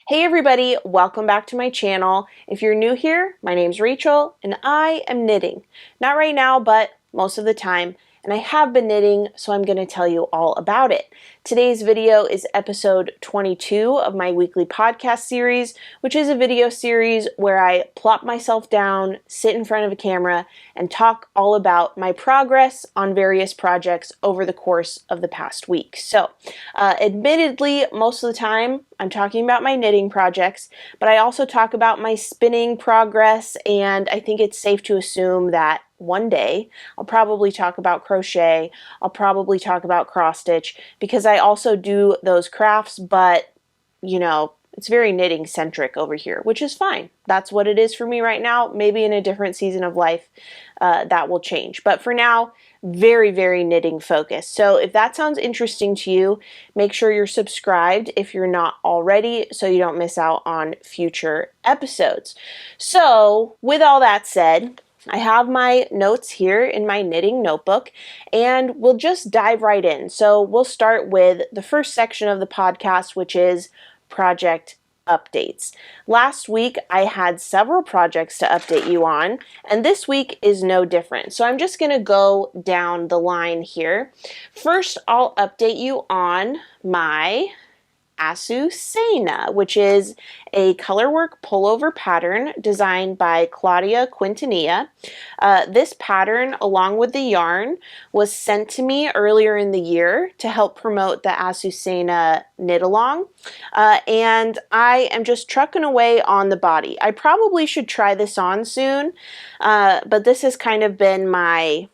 Hey everybody, welcome back to my channel. If you're new here, my name's Rachel and I am knitting. Not right now, but most of the time. And I have been knitting, so I'm going to tell you all about it. Today's video is episode 22 of my weekly podcast series, which is a video series where I plop myself down, sit in front of a camera, and talk all about my progress on various projects over the course of the past week. So, admittedly, most of the time I'm talking about my knitting projects, but I also talk about my spinning progress, and I think it's safe to assume that one day I'll probably talk about crochet, I'll probably talk about cross stitch, because I also do those crafts, but you know, it's very knitting centric over here, which is fine. That's what it is for me right now. Maybe in a different season of life that will change, but for now, very knitting focused. So if that sounds interesting to you, make sure you're subscribed if you're not already, so you don't miss out on future episodes. So with all that said, I have my notes here in my knitting notebook, and we'll just dive right in. So we'll start with the first section of the podcast, which is project updates. Last week I had several projects to update you on, and this week is no different. So I'm just going to go down the line here. First, I'll update you on my Azucena, which is a colorwork pullover pattern designed by Claudia Quintanilla. This pattern, along with the yarn, was sent to me earlier in the year to help promote the Azucena knit along, and I am just trucking away on the body. I probably should try this on soon, but this has kind of been my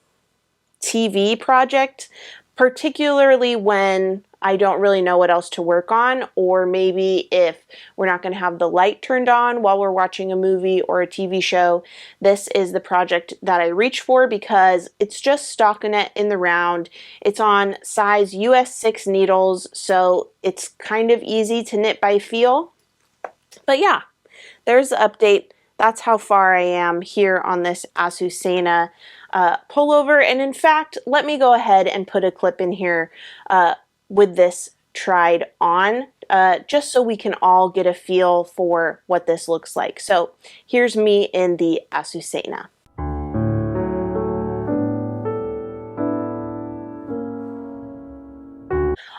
TV project, particularly when I don't really know what else to work on, or maybe if we're not going to have the light turned on while we're watching a movie or a TV show. This is the project that I reach for because it's just stockinette in the round. It's on size US 6 needles, so it's kind of easy to knit by feel. But yeah, there's the update. That's how far I am here on this Azucena pullover. And in fact, let me go ahead and put a clip in here with this tried on, just so we can all get a feel for what this looks like. So here's me in the Azucena.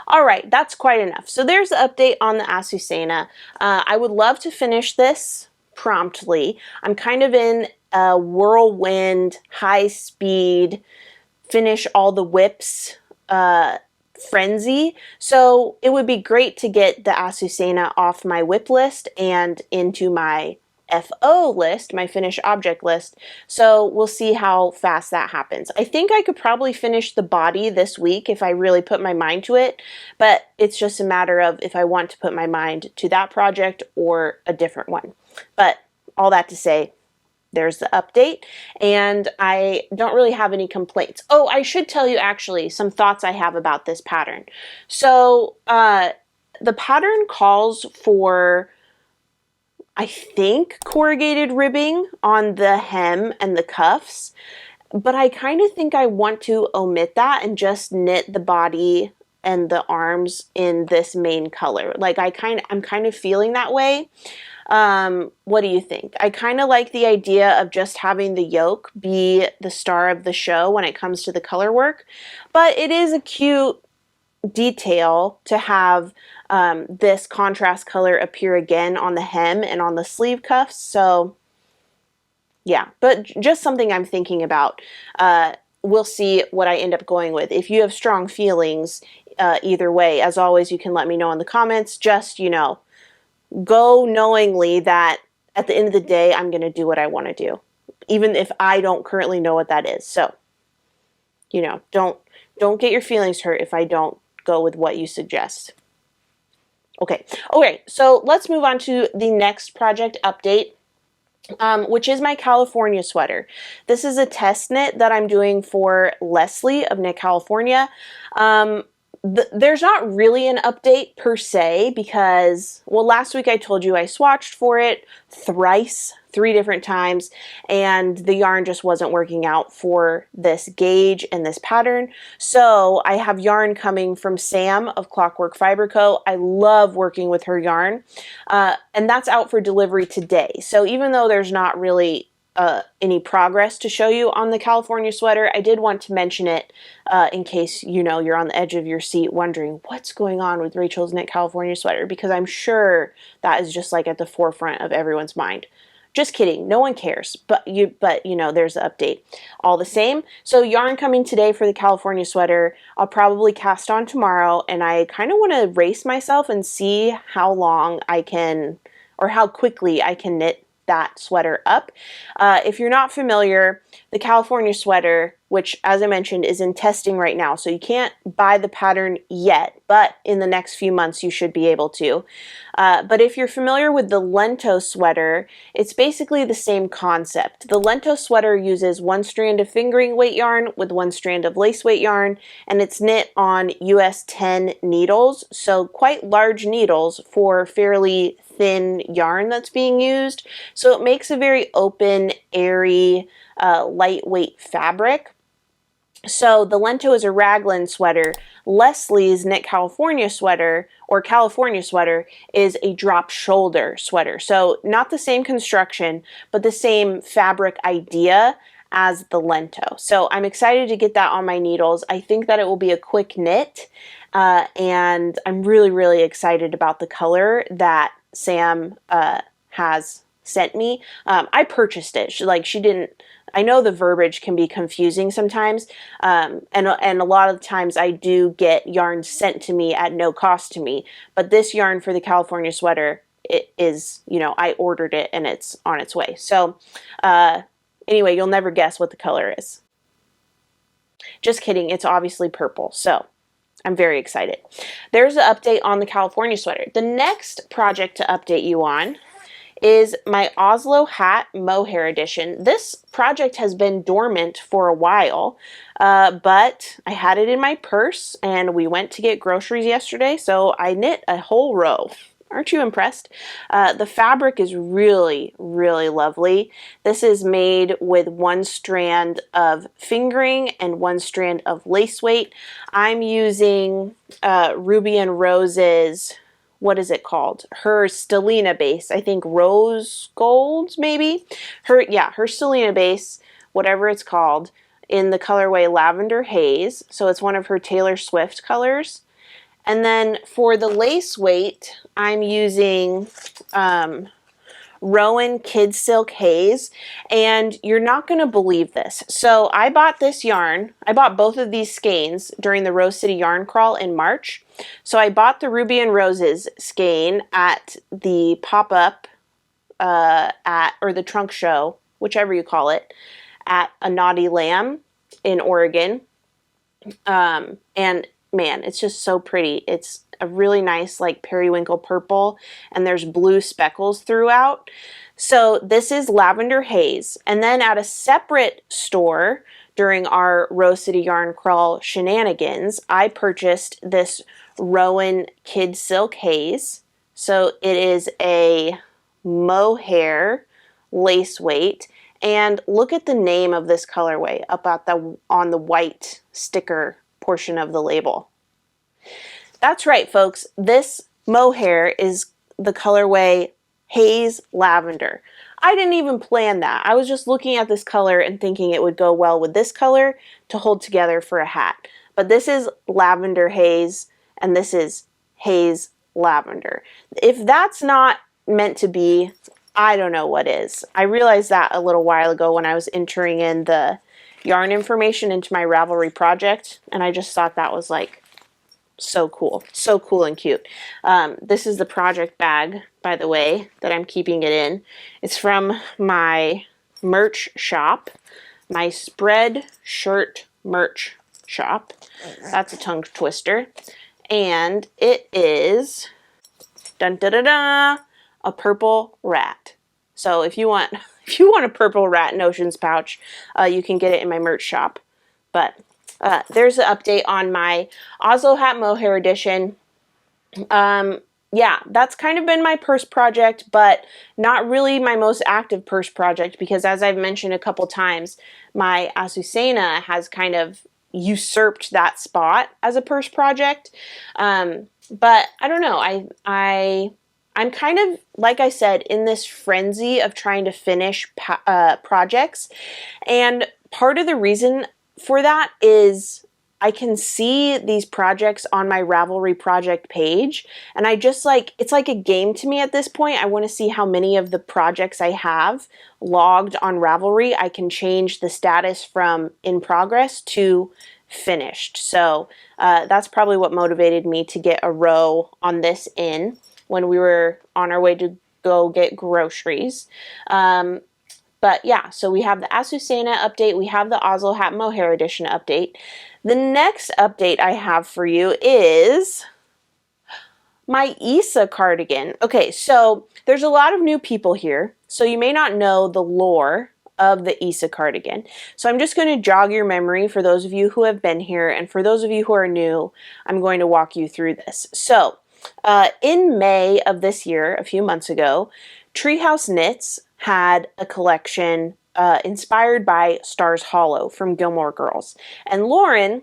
All right, that's quite enough. So there's the update on the Azucena. I would love to finish this promptly. I'm kind of in a whirlwind, high speed, finish all the whips frenzy. So it would be great to get the Azucena off my whip list and into my FO list, my finished object list. So we'll see how fast that happens. I think I could probably finish the body this week if I really put my mind to it, but it's just a matter of if I want to put my mind to that project or a different one. But all that to say, there's the update, and I don't really have any complaints. Oh, I should tell you actually some thoughts I have about this pattern. So the pattern calls for, I think, corrugated ribbing on the hem and the cuffs, but I kind of think I want to omit that and just knit the body and the arms in this main color. Like I'm kind of feeling that way. What do you think? I kind of like the idea of just having the yoke be the star of the show when it comes to the color work, but it is a cute detail to have this contrast color appear again on the hem and on the sleeve cuffs. So yeah, but just something I'm thinking about. We'll see what I end up going with. If you have strong feelings either way, as always, you can let me know in the comments. Just, you know, go knowingly that at the end of the day, I'm going to do what I want to do, even if I don't currently know what that is. So, you know, don't get your feelings hurt if I don't go with what you suggest. Okay, so let's move on to the next project update, which is my California sweater. This is a test knit that I'm doing for Leslie of Knit California. there's not really an update per se because, well, last week I told you I swatched for it thrice, 3 different times, and the yarn just wasn't working out for this gauge and this pattern. So I have yarn coming from Sam of Clockwork Fiber Co. I love working with her yarn, and that's out for delivery today. So even though there's not really any progress to show you on the California sweater, I did want to mention it in case, you know, you're on the edge of your seat wondering what's going on with Rachel's Knit California sweater, because I'm sure that is just like at the forefront of everyone's mind. Just kidding, no one cares, but you know, there's the update all the same. So yarn coming today for the California sweater. I'll probably cast on tomorrow, and I kind of want to race myself and see how long I can, or how quickly I can knit that sweater up. If you're not familiar, the California sweater, which as I mentioned is in testing right now, so you can't buy the pattern yet, but in the next few months you should be able to. But if you're familiar with the Lento sweater, it's basically the same concept. The Lento sweater uses 1 strand of fingering weight yarn with 1 strand of lace weight yarn, and it's knit on US 10 needles, so quite large needles for fairly thin yarn that's being used. So it makes a very open, airy, lightweight fabric. So the Lento is a raglan sweater. Leslie's Knit California sweater, or California sweater, is a drop shoulder sweater. So not the same construction, but the same fabric idea as the Lento. So I'm excited to get that on my needles. I think that it will be a quick knit, and I'm really, really excited about the color that Sam has sent me. I purchased it. She didn't. I know the verbiage can be confusing sometimes, and a lot of times I do get yarn sent to me at no cost to me. But this yarn for the California sweater, it is, you know, I ordered it and it's on its way. So anyway, you'll never guess what the color is. Just kidding. It's obviously purple. So I'm very excited. There's an update on the California sweater. The next project to update you on is my Oslo Hat Mohair Edition. This project has been dormant for a while, but I had it in my purse and we went to get groceries yesterday, so I knit a whole row. Aren't you impressed? The fabric is really, really lovely. This is made with 1 strand of fingering and 1 strand of lace weight. I'm using Ruby and Rose's, what is it called? Her Stellina base, I think rose gold maybe? Her Stellina base, whatever it's called, in the colorway Lavender Haze. So it's one of her Taylor Swift colors. And then for the lace weight, I'm using Rowan Kid Silk Haze, and you're not going to believe this. So I bought this yarn. I bought both of these skeins during the Rose City Yarn Crawl in March. So I bought the Ruby and Roses skein at the pop-up or the trunk show, whichever you call it, at A Naughty Lamb in Oregon. And man, it's just so pretty. It's a really nice like periwinkle purple, and there's blue speckles throughout. So this is Lavender Haze. And then at a separate store during our Rose City Yarn Crawl shenanigans, I purchased this Rowan Kid Silk Haze. So it is a mohair lace weight. And look at the name of this colorway up at on the white sticker portion of the label. That's right, folks. This mohair is the colorway Haze Lavender. I didn't even plan that. I was just looking at this color and thinking it would go well with this color to hold together for a hat. But this is Lavender Haze, and this is Haze Lavender. If that's not meant to be, I don't know what is. I realized that a little while ago when I was entering in the yarn information into my Ravelry project, and I just thought that was like so cool and cute. This is the project bag, by the way, that I'm keeping it in. It's from my merch shop, my spread shirt merch shop. That's a tongue twister. And it is dun da da da, a purple rat. So if you want a purple rat notions pouch, you can get it in my merch shop. But there's an update on my Oslo Hat Mohair Edition. Yeah, that's kind of been my purse project, but not really my most active purse project because, as I've mentioned a couple times, my Azucena has kind of usurped that spot as a purse project. But I don't know. I'm kind of, like I said, in this frenzy of trying to finish projects, and part of the reason for that is I can see these projects on my Ravelry project page, and I just like, it's like a game to me at this point. I want to see how many of the projects I have logged on Ravelry. I can change the status from in progress to finished. So that's probably what motivated me to get a row on this in when we were on our way to go get groceries. But yeah, so we have the Azucena update, we have the Oslo Hat Mohair Edition update. The next update I have for you is my Isa cardigan. Okay, so there's a lot of new people here, so you may not know the lore of the Isa cardigan. So I'm just going to jog your memory for those of you who have been here, and for those of you who are new, I'm going to walk you through this. So in May of this year, a few months ago, Treehouse Knits had a collection inspired by Stars Hollow from Gilmore Girls. And Lauren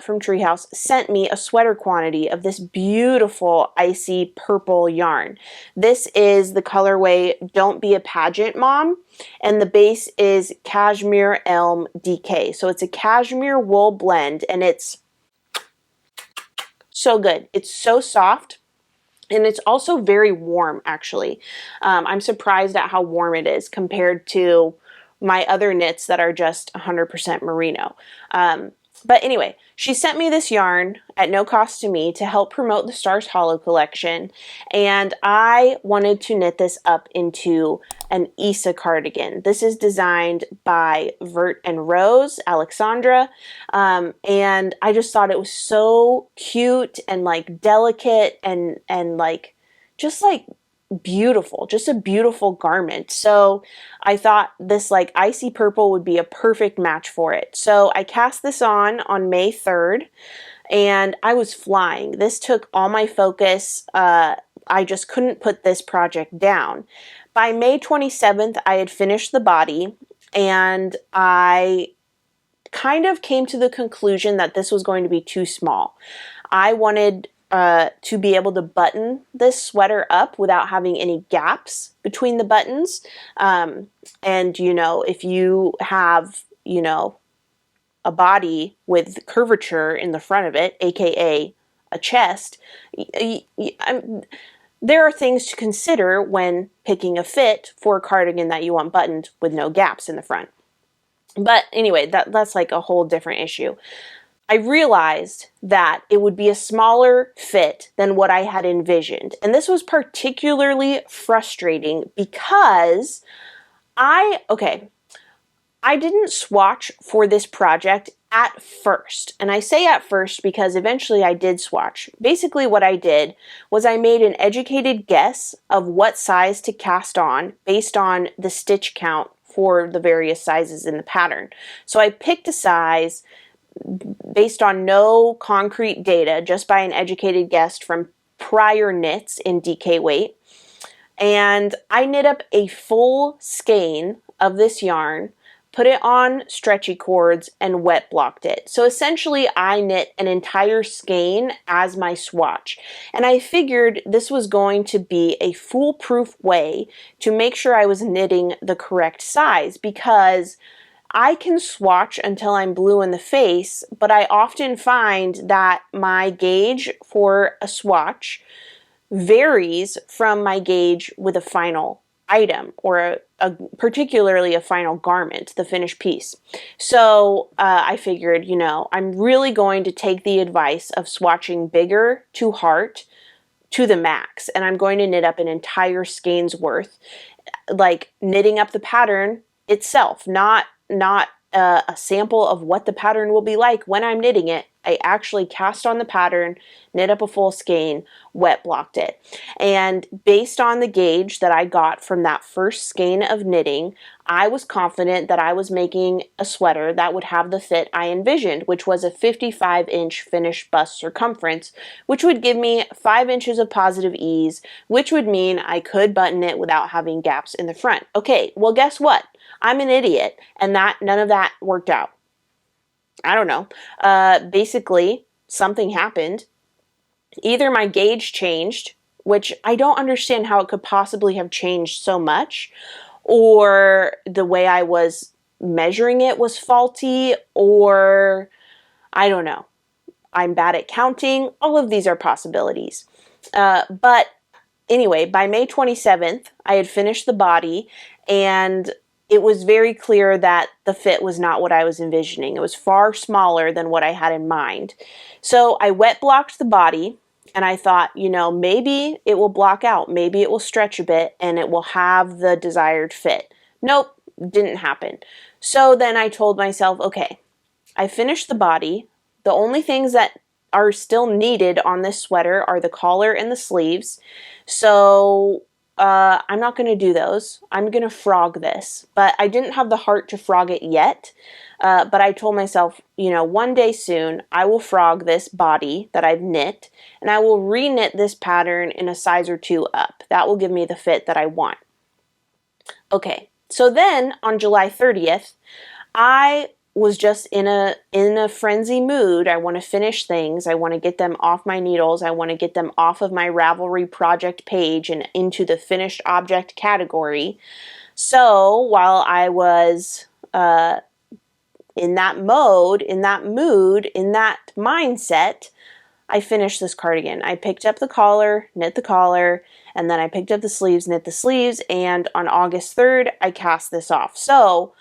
from Treehouse sent me a sweater quantity of this beautiful icy purple yarn. This is the colorway Don't Be a Pageant Mom, and the base is Cashmere Elm DK. So it's a cashmere wool blend, and it's so good. It's so soft. And it's also very warm, actually. I'm surprised at how warm it is compared to my other knits that are just 100% merino. But anyway, she sent me this yarn at no cost to me to help promote the Stars Hollow collection, and I wanted to knit this up into an Isa cardigan. This is designed by Vert and Rose, Aleksandra, and I just thought it was so cute and like delicate and like just like beautiful, just a beautiful garment. So I thought this like icy purple would be a perfect match for it. So I cast this on May 3rd, and I was flying. This took all my focus. I just couldn't put this project down. By May 27th, I had finished the body, and I kind of came to the conclusion that this was going to be too small. I wanted to be able to button this sweater up without having any gaps between the buttons. And, you know, if you have, you know, a body with curvature in the front of it, aka a chest, there are things to consider when picking a fit for a cardigan that you want buttoned with no gaps in the front. But anyway, that's like a whole different issue. I realized that it would be a smaller fit than what I had envisioned. And this was particularly frustrating because I didn't swatch for this project at first. And I say at first because eventually I did swatch. Basically what I did was I made an educated guess of what size to cast on based on the stitch count for the various sizes in the pattern. So I picked a size based on no concrete data, just by an educated guess from prior knits in DK weight. And I knit up a full skein of this yarn, put it on stretchy cords, and wet blocked it. So essentially I knit an entire skein as my swatch. And I figured this was going to be a foolproof way to make sure I was knitting the correct size, because I can swatch until I'm blue in the face, but I often find that my gauge for a varies from my gauge with a final item, or particularly a final garment, the finished piece. So I figured, you know, I'm really going to take the advice of swatching bigger to heart to the max, and I'm going to knit up an entire skein's worth, like knitting up the pattern itself, not a sample of what the pattern will be like when I'm knitting it, I actually cast on the pattern, knit up a full skein, wet blocked it. And based on the gauge that I got from that first skein of knitting, I was confident that I was making a sweater that would have the fit I envisioned, which was a 55-inch finished bust circumference, which would give me 5 inches of positive ease, which would mean I could button it without having gaps in the front. Okay, well, guess what? I'm an idiot, and none of that worked out. I don't know. Basically, something happened. Either my gauge changed, which I don't understand how it could possibly have changed so much, or the way I was measuring it was faulty, or I don't know. I'm bad at counting. All of these are possibilities. But anyway, by May 27th, I had finished the body, and it was very clear that the fit was not what I was envisioning. It was far smaller than what I had in mind. So I wet blocked the body, and I thought, you know, maybe it will block out. Maybe it will stretch a bit, and it will have the desired fit. Nope, didn't happen. So then I told myself, okay, I finished the body. The only things that are still needed on this sweater are the collar and the sleeves. So I'm not going to do those. I'm going to frog this. But I didn't have the heart to frog it yet. But I told myself, you know, one day soon I will frog this body that I've knit, and I will re-knit this pattern in a size or two up. That will give me the fit that I want. Okay, so then on July 30th, I was just in a frenzy mood. I want to finish things. I want to get them off my needles. I want to get them off of my Ravelry project page and into the finished object category. So while I was in that mode, in that mood, in that mindset, I finished this cardigan. I picked up the collar, knit the collar, and then I picked up the sleeves, knit the sleeves, and on August 3rd, I cast this off. So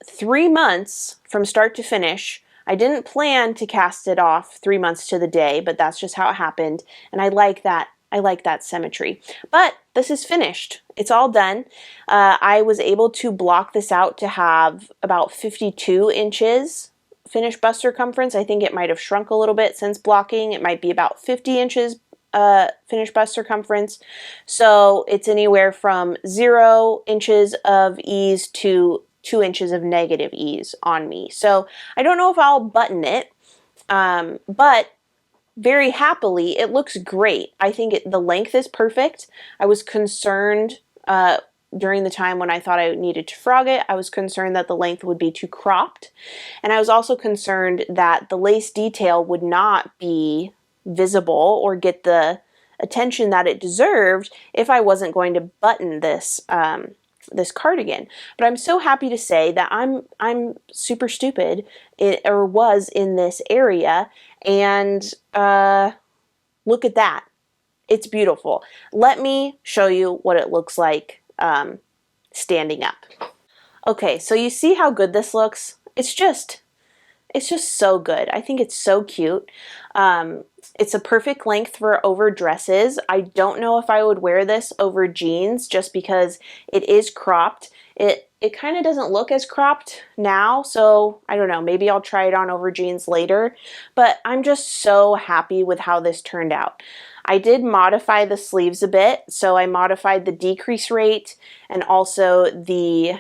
3 months from start to finish. I didn't plan to cast it off 3 months to the day, but that's just how it happened. And I like that. I like that symmetry. But this is finished. It's all done. I was able to block this out to have about 52 inches finished bust circumference. I think it might have shrunk a little bit since blocking. It might be about 50 inches finished bust circumference. So it's anywhere from 0 inches of ease to 2 inches of negative ease on me. So I don't know if I'll button it, but very happily, it looks great. I think the length is perfect. I was concerned during the time when I thought I needed to frog it, I was concerned that the length would be too cropped. And I was also concerned that the lace detail would not be visible or get the attention that it deserved if I wasn't going to button this this cardigan. But I'm so happy to say that I'm super stupid, or was, in this area, and look at that. It's beautiful. Let me show you what it looks like standing up. Okay, so you see how good this looks? It's just so good. I think it's so cute. It's a perfect length for over dresses. I don't know if I would wear this over jeans just because it is cropped. It kind of doesn't look as cropped now, so I don't know, maybe I'll try it on over jeans later, but I'm just so happy with how this turned out. I did modify the sleeves a bit, so I modified the decrease rate and also the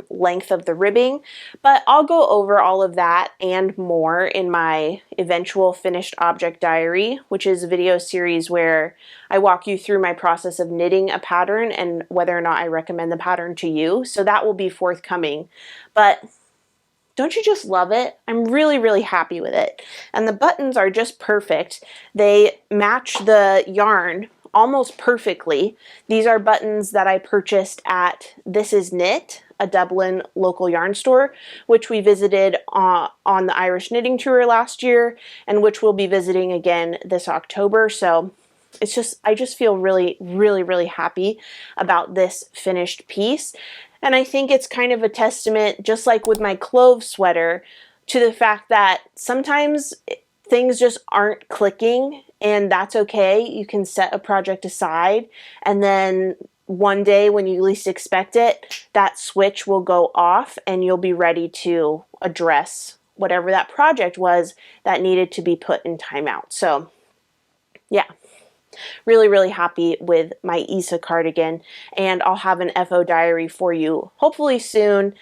length of the ribbing, but I'll go over all of that and more in my eventual finished object diary, which is a video series where I walk you through my process of knitting a pattern and whether or not I recommend the pattern to you. So that will be forthcoming. But don't you just love it? I'm really, really happy with it. And the buttons are just perfect. They match the yarn almost perfectly. These are buttons that I purchased at This Is Knit, a Dublin local yarn store, which we visited on the Irish knitting tour last year, and which we'll be visiting again this October. So it's just, I just feel really, really, really happy about this finished piece. And I think it's kind of a testament, just like with my clove sweater, to the fact that sometimes things just aren't clicking, and that's okay. You can set a project aside, and then one day when you least expect it, that switch will go off and you'll be ready to address whatever that project was that needed to be put in timeout. So yeah, really, really happy with my Isa cardigan, and I'll have an FO diary for you hopefully soon.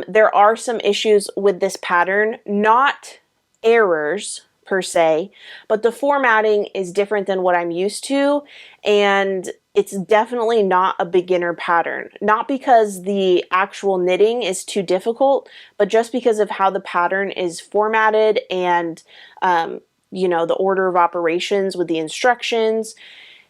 There are some issues with this pattern, not errors per se, but the formatting is different than what I'm used to, and it's definitely not a beginner pattern. Not because the actual knitting is too difficult, but just because of how the pattern is formatted and you know, the order of operations with the instructions.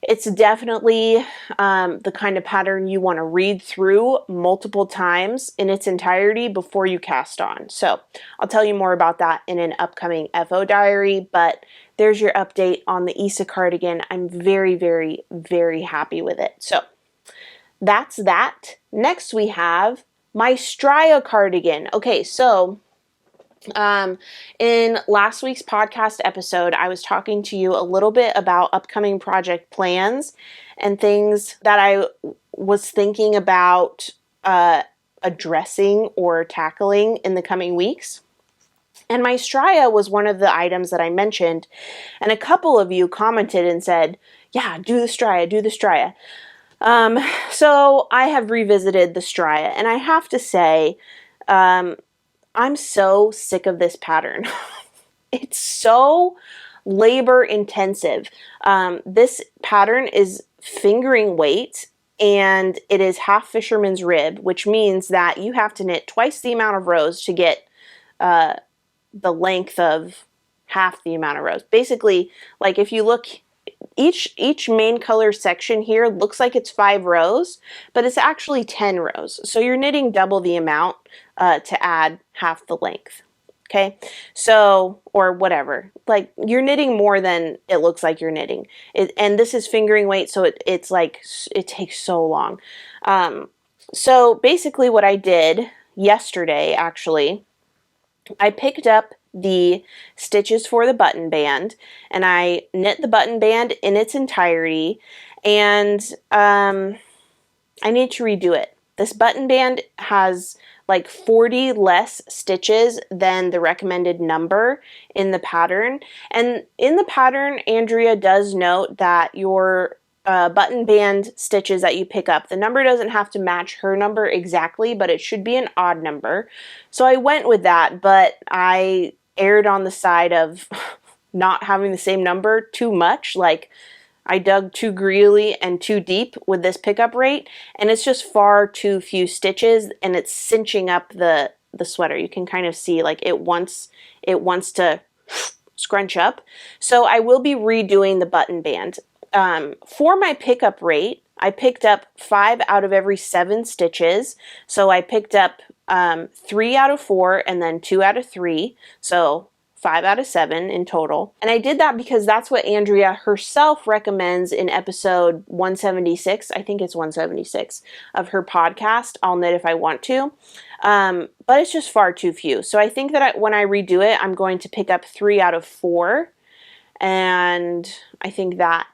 It's definitely the kind of pattern you want to read through multiple times in its entirety before you cast on. So I'll tell you more about that in an upcoming FO diary, but there's your update on the Isa cardigan. I'm very, very, very happy with it. So that's that. Next we have my Stria cardigan. Okay, so in last week's podcast episode, I was talking to you a little bit about upcoming project plans and things that I was thinking about addressing or tackling in the coming weeks. And my Stria was one of the items that I mentioned, and a couple of you commented and said, yeah, do the Stria, do the Stria. So I have revisited the Stria, and I have to say, I'm so sick of this pattern. It's so labor intensive. This pattern is fingering weight, and it is half fisherman's rib, which means that you have to knit twice the amount of rows to get the length of half the amount of rows. Basically, like if you look, each main color section here looks like it's 5 rows, but it's actually 10 rows. So you're knitting double the amount to add half the length. Okay, so, or whatever, like you're knitting more than it looks like you're knitting. And this is fingering weight, so it's like, it takes so long. So basically what I did yesterday, actually, I picked up the stitches for the button band, and I knit the button band in its entirety, and I need to redo it. This button band has like 40 less stitches than the recommended number in the pattern. And in the pattern, Andrea does note that your button band stitches that you pick up, the number doesn't have to match her number exactly, but it should be an odd number. So I went with that, but I erred on the side of not having the same number too much. Like, I dug too greedily and too deep with this pickup rate, and it's just far too few stitches, and it's cinching up the sweater. You can kind of see like it wants to scrunch up. So I will be redoing the button band. For my pickup rate, I picked up 5 out of every 7 stitches. So I picked up 3 out of 4 and then 2 out of 3. So 5 out of 7 in total. And I did that because that's what Andrea herself recommends in episode 176, I think it's 176, of her podcast, I'll Knit If I Want To. But it's just far too few. So I think that when I redo it, I'm going to pick up 3 out of 4. And I think that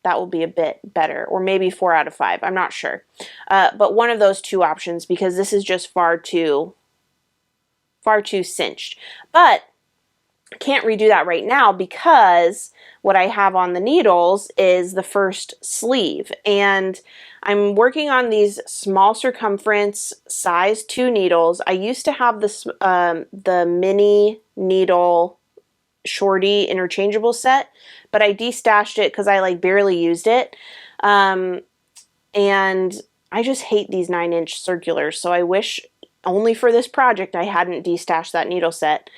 will be a bit better, or maybe 4 out of 5. I'm not sure. But one of those two options, because this is just far too cinched. But can't redo that right now because what I have on the needles is the first sleeve, and I'm working on these small circumference size 2 needles. I used to have this the mini needle shorty interchangeable set, but I destashed it because I like barely used it, and I just hate these 9-inch circulars, so I wish only for this project I hadn't destashed that needle set.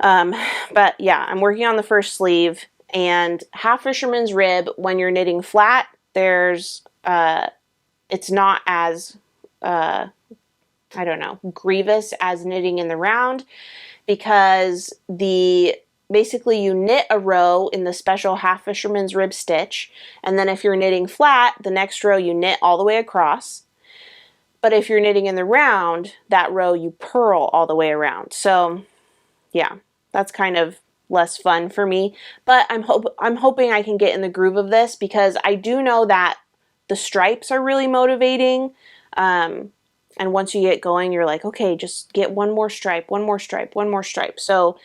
But yeah, I'm working on the first sleeve, and half fisherman's rib, when you're knitting flat, there's, it's not as, I don't know, grievous as knitting in the round, because basically you knit a row in the special half fisherman's rib stitch, and then if you're knitting flat, the next row you knit all the way across. But if you're knitting in the round, that row you purl all the way around. So yeah, that's kind of less fun for me, but I'm hoping I can get in the groove of this, because I do know that the stripes are really motivating. And once you get going, you're like, okay, just get one more stripe, one more stripe, one more stripe. So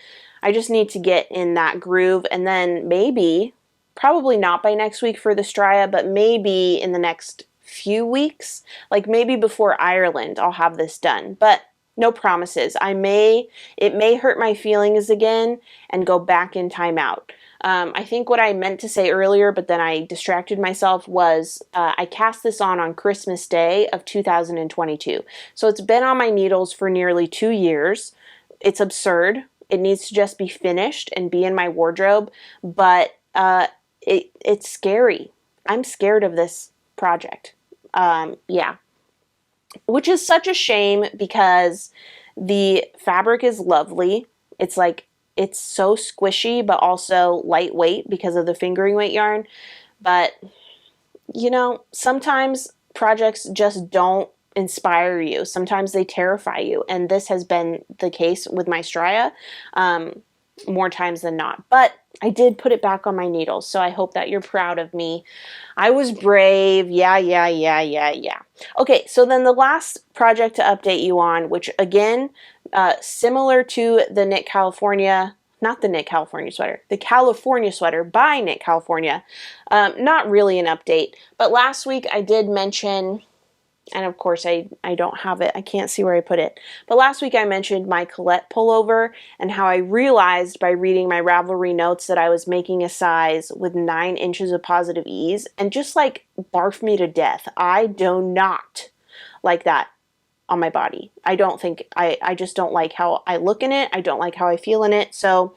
I just need to get in that groove, and then maybe, probably not by next week for the Stria, but maybe in the next few weeks, like maybe before Ireland, I'll have this done. But no promises. It may hurt my feelings again and go back in timeout. I think what I meant to say earlier, but then I distracted myself, was I cast this on Christmas Day of 2022. So it's been on my needles for nearly 2 years. It's absurd. It needs to just be finished and be in my wardrobe, but it's scary. I'm scared of this project. Yeah. Which is such a shame because the fabric is lovely. It's like, it's so squishy, but also lightweight because of the fingering weight yarn. But, you know, sometimes projects just don't inspire you. Sometimes they terrify you. And this has been the case with my Stria more times than not. But I did put it back on my needles, so I hope that you're proud of me. I was brave. Yeah. Okay, so then the last project to update you on, which again, similar to the Knit California, not the Knit California sweater, the California sweater by Knit California. Not really an update, but last week I did mention, and of course I don't have it, I can't see where I put it, but last week I mentioned my Colette pullover and how I realized by reading my Ravelry notes that I was making a size with 9 inches of positive ease, and just like barfed me to death. I do not like that on my body. I don't think, I just don't like how I look in it. I don't like how I feel in it. So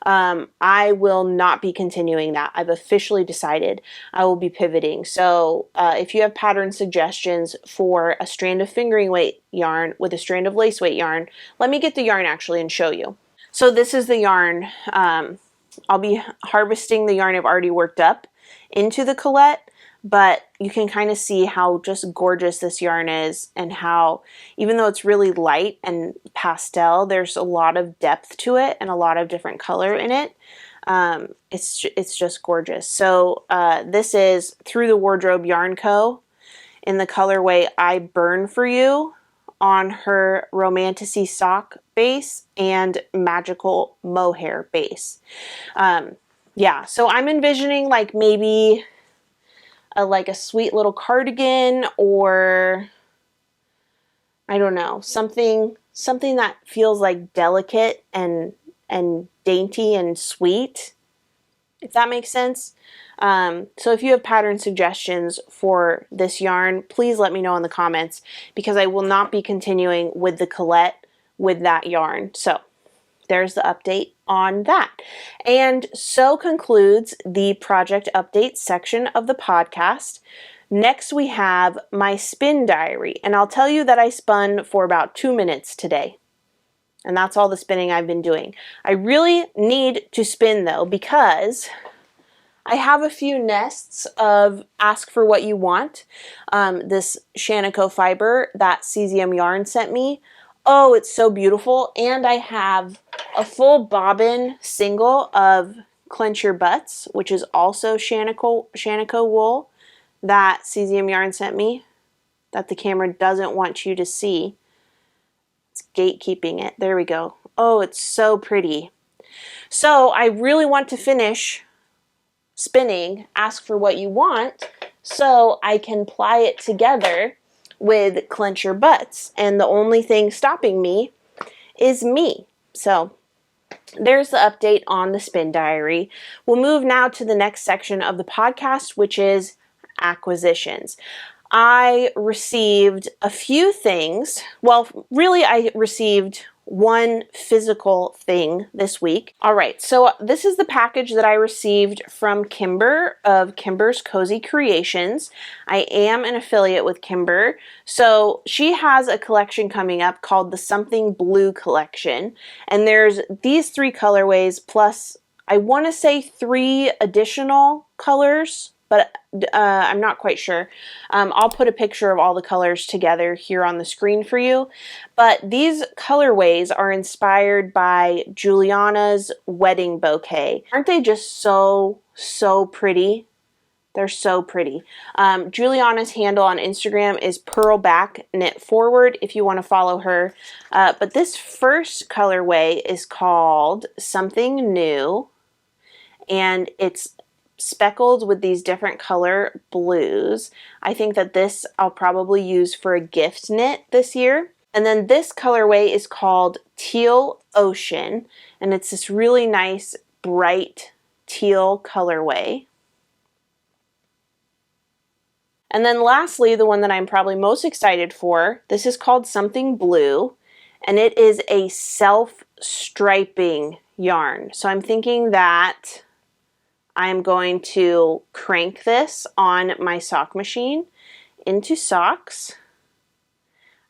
I will not be continuing that. I've officially decided I will be pivoting. So if you have pattern suggestions for a strand of fingering weight yarn with a strand of lace weight yarn, let me get the yarn actually and show you. So this is the yarn. I'll be harvesting the yarn I've already worked up into the Colette, but you can kind of see how just gorgeous this yarn is, and how even though it's really light and pastel, there's a lot of depth to it and a lot of different color in it. It's just gorgeous. So this is Through the Wardrobe Yarn Co. in the colorway I Burn For You on her Romantasy sock base and Magical Mohair base. Yeah, so I'm envisioning like maybe like a sweet little cardigan, or I don't know, something that feels like delicate and dainty and sweet, if that makes sense. So if you have pattern suggestions for this yarn, please let me know in the comments, because I will not be continuing with the Colette with that yarn. So there's the update on that. And so concludes the project update section of the podcast. Next we have my spin diary, and I'll tell you that I spun for about 2 minutes today. And that's all the spinning I've been doing. I really need to spin though, because I have a few nests of Ask For What You Want. This Shanico fiber that Cesium Yarn sent me. Oh, it's so beautiful. And I have a full bobbin single of Clench Your Butts, which is also Shanico wool that Cesium Yarn sent me, that the camera doesn't want you to see. It's gatekeeping it. There we go. Oh, it's so pretty. So I really want to finish spinning Ask For What You Want so I can ply it together with Clench Your Butts, and the only thing stopping me is me. So there's the update on the spin diary. We'll move now to the next section of the podcast, which is acquisitions. I received a few things. Well, really, I received one physical thing this week. All right, so this is the package that I received from Kimber of Kimber's Cozy Creations. I am an affiliate with Kimber, so she has a collection coming up called the Something Blue collection, and there's these 3 colorways plus I want to say 3 additional colors, but I'm not quite sure. I'll put a picture of all the colors together here on the screen for you. But these colorways are inspired by Juliana's wedding bouquet. Aren't they just so, so pretty? They're so pretty. Juliana's handle on Instagram is Purl Back Knit Forward if you want to follow her. But this first colorway is called Something New, and it's speckled with these different color blues. I think that this I'll probably use for a gift knit this year. And then this colorway is called Teal Ocean, and it's this really nice bright teal colorway. And then lastly, the one that I'm probably most excited for, this is called Something Blue, and it is a self-striping yarn. So I'm thinking that I'm going to crank this on my sock machine into socks.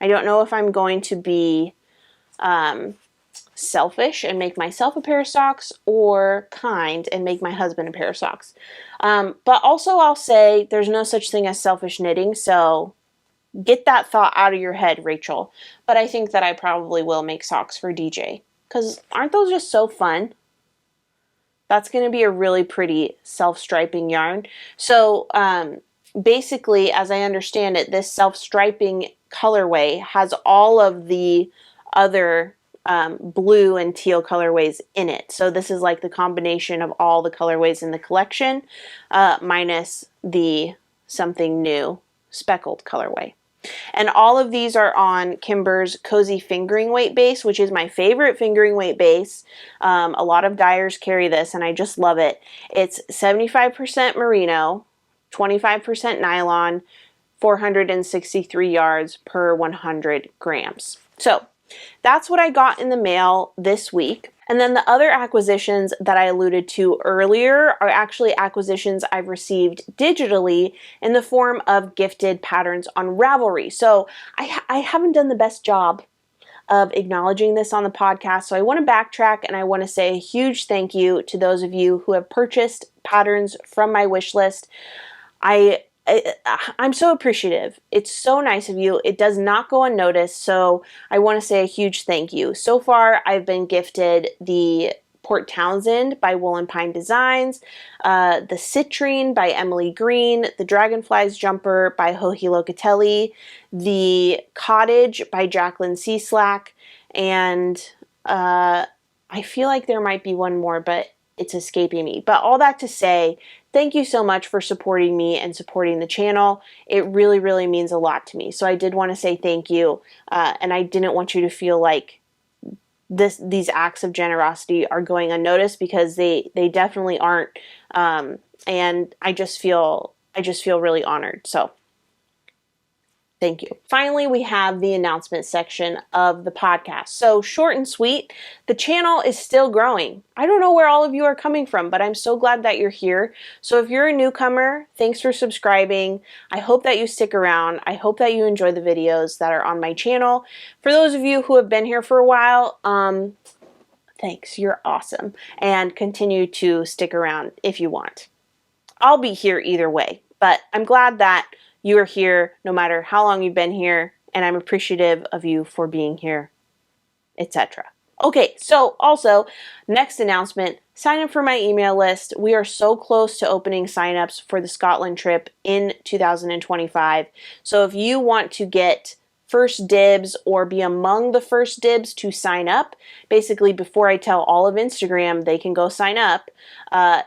I don't know if I'm going to be selfish and make myself a pair of socks, or kind and make my husband a pair of socks. But also I'll say there's no such thing as selfish knitting, so get that thought out of your head, Rachel. But I think that I probably will make socks for DJ, because aren't those just so fun? That's going to be a really pretty self-striping yarn. So basically, as I understand it, this self-striping colorway has all of the other blue and teal colorways in it. So this is like the combination of all the colorways in the collection, minus the Something New speckled colorway. And all of these are on Kimbers Cozy Fingering Weight Base, which is my favorite fingering weight base. A lot of dyers carry this, and I just love it. It's 75% merino, 25% nylon, 463 yards per 100 grams. So that's what I got in the mail this week. And then the other acquisitions that I alluded to earlier are actually acquisitions I've received digitally in the form of gifted patterns on Ravelry. So I haven't done the best job of acknowledging this on the podcast. So I want to backtrack, and I want to say a huge thank you to those of you who have purchased patterns from my wish list. I'm so appreciative. It's so nice of you. It does not go unnoticed, so I want to say a huge thank you. So far, I've been gifted the Port Townsend by Wool and Pine Designs, the Citrine by Emily Green, the Dragonflies Jumper by Joji Locatelli, the Cottage by Jacqueline Cieslak, and I feel like there might be one more, but it's escaping me. But all that to say, thank you so much for supporting me and supporting the channel. It really, really means a lot to me. So I did want to say thank you, and I didn't want you to feel like these acts of generosity are going unnoticed, because they definitely aren't. And I just feel really honored. So thank you. Finally, we have the announcement section of the podcast. So short and sweet, the channel is still growing. I don't know where all of you are coming from, but I'm so glad that you're here. So if you're a newcomer, thanks for subscribing. I hope that you stick around. I hope that you enjoy the videos that are on my channel. For those of you who have been here for a while, thanks, you're awesome. And continue to stick around if you want. I'll be here either way, but I'm glad that you are here no matter how long you've been here, and I'm appreciative of you for being here, etc. Okay, so also, next announcement, sign up for my email list. We are so close to opening signups for the Scotland trip in 2025. So if you want to get first dibs or be among the first dibs to sign up, basically before I tell all of Instagram they can go sign up,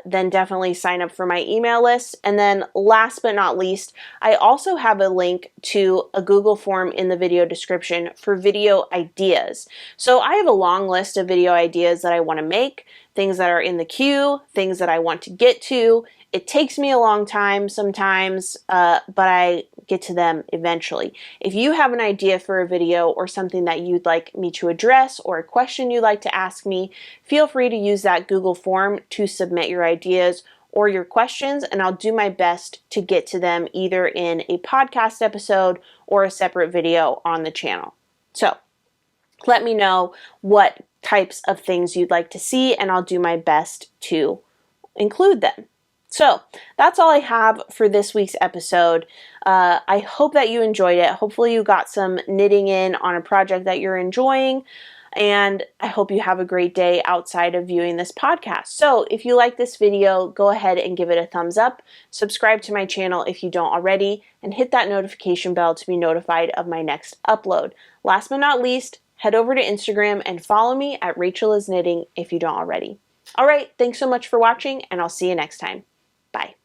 then definitely sign up for my email list. And then last but not least, I also have a link to a Google form in the video description for video ideas. So I have a long list of video ideas that I want to make, things that are in the queue, things that I want to get to. It takes me a long time sometimes, but I get to them eventually. If you have an idea for a video or something that you'd like me to address, or a question you'd like to ask me, feel free to use that Google form to submit your ideas or your questions, and I'll do my best to get to them either in a podcast episode or a separate video on the channel. So let me know what types of things you'd like to see, and I'll do my best to include them. So that's all I have for this week's episode. I hope that you enjoyed it. Hopefully you got some knitting in on a project that you're enjoying. and I hope you have a great day outside of viewing this podcast. So if you like this video, go ahead and give it a thumbs up, subscribe to my channel if you don't already, and hit that notification bell to be notified of my next upload. Last but not least, head over to Instagram and follow me at Rachel is Knitting if you don't already. All right, thanks so much for watching, and I'll see you next time. Bye.